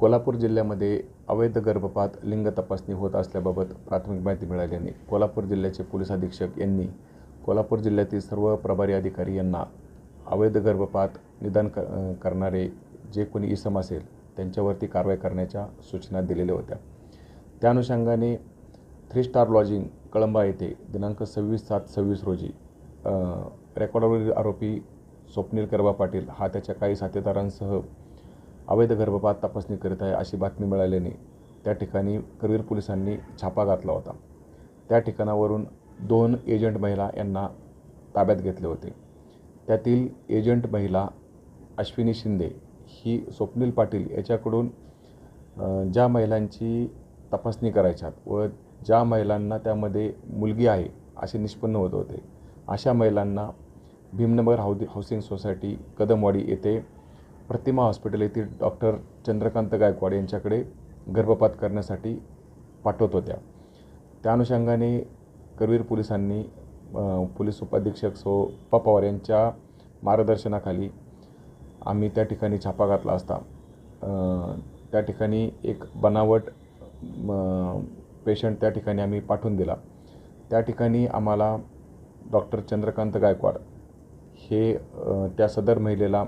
कोल्हापूर जिल्ह्यामध्ये अवैध गर्भपात लिंग तपासणी होत असल्याबाबत प्राथमिक माहिती मिळाल्याने कोल्हापूर जिल्ह्याचे पोलीस अधीक्षक यांनी कोल्हापूर जिल्ह्यातील सर्व प्रभारी अधिकारी यांना अवैध गर्भपात निदान करणारे जे कोणी इसम असेल त्यांच्यावरती कारवाई करण्याच्या सूचना दिलेल्या होत्या। त्या अनुषंगाने 3 स्टार लॉजिंग कळंबा येथे दिनांक 26/7/26 रोजी रेकॉर्डवरील आरोपी स्वप्नील करबा पाटील हा त्याच्या काही साथीदारांसह अवैध गर्भपात तपासणी करीत आहे अशी बातमी मिळाल्याने त्या ठिकाणी करवीर पोलिसांनी छापा घातला होता। त्या ठिकाणावरून 2 एजंट महिला यांना ताब्यात घेतले होते। त्यातील एजंट महिला अश्विनी शिंदे ही स्वप्नील पाटील याच्याकडून ज्या महिलांची तपासणी करायच्यात व ज्या महिलांना त्यामध्ये मुलगी आहे असे निष्पन्न होत होते अशा महिलांना भीमनगर हाऊसिंग सोसायटी कदमवाडी येथे प्रतिमा हॉस्पिटल येथील डॉक्टर चंद्रकांत गायकवाड यांच्याकडे गर्भपात करण्यासाठी पाठवत होत्या। त्या अनुषंगाने करवीर पोलिसांनी पोलीस उपाधीक्षक सो पवार यांच्या मार्गदर्शनाखाली आम्ही त्या ठिकाणी छापा घातला असता त्या ठिकाणी एक बनावट पेशंट त्या ठिकाणी आम्ही पाठवून दिला। त्या ठिकाणी आम्हाला डॉक्टर चंद्रकांत गायकवाड हे त्या सदर महिलेला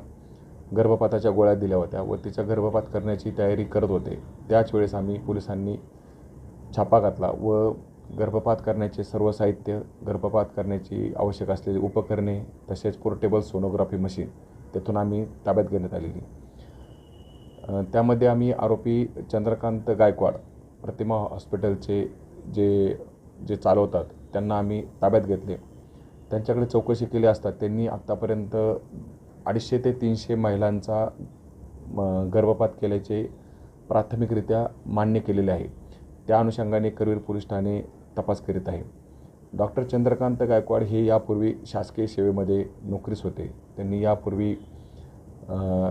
गर्भपाताच्या गोळ्या दिल्या होत्या व तिचा गर्भपात करण्याची तयारी करत होते। त्याच वेळेस आम्ही पोलिसांनी छापा घातला व गर्भपात करण्याचे सर्व साहित्य, गर्भपात करण्याची आवश्यक असलेली उपकरणे तसेच पोर्टेबल सोनोग्राफी मशीन तेथून आम्ही ताब्यात घेण्यात आलेली। त्यामध्ये आम्ही आरोपी चंद्रकांत गायकवाड प्रतिमा हॉस्पिटलचे जे चालवतात त्यांना आम्ही ताब्यात घेतले। त्यांच्याकडे चौकशी केली असता त्यांनी आत्तापर्यंत 250 ते 300 महिलांचा गर्भपात केल्याचे प्राथमिकरित्या मान्य केलेले आहे। त्या अनुषंगाने करवीर पोलीस ठाणे तपास करीत आहे। डॉक्टर चंद्रकांत गायकवाड हे यापूर्वी शासकीय सेवेमध्ये नोकरीस होते। त्यांनी यापूर्वी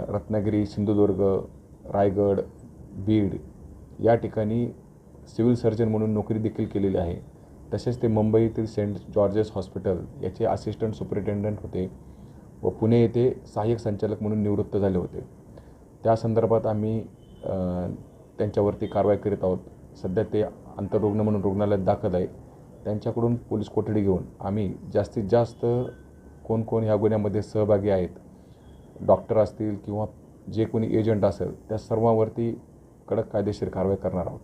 रत्नागिरी, सिंधुदुर्ग, रायगड, बीड या ठिकाणी सिव्हिल सर्जन म्हणून नोकरी देखील केलेली आहे। तसेच ते मुंबईतील सेंट जॉर्जेस हॉस्पिटल याचे असिस्टंट सुपरिटेंडंट होते व पुणे येथे सहाय्यक संचालक म्हणून निवृत्त झाले होते। त्या संदर्भात आम्ही त्यांच्यावरती कारवाई करीत आहोत। सध्या ते आंतररुग्ण म्हणून रुग्णालयात दाखल आहे। त्यांच्याकडून पोलीस कोठडी घेऊन आम्ही जास्तीत जास्त कोण ह्या गुन्ह्यामध्ये सहभागी आहेत, डॉक्टर असतील किंवा जे कोणी एजंट असेल त्या सर्वांवरती कडक कायदेशीर कारवाई करणार आहोत।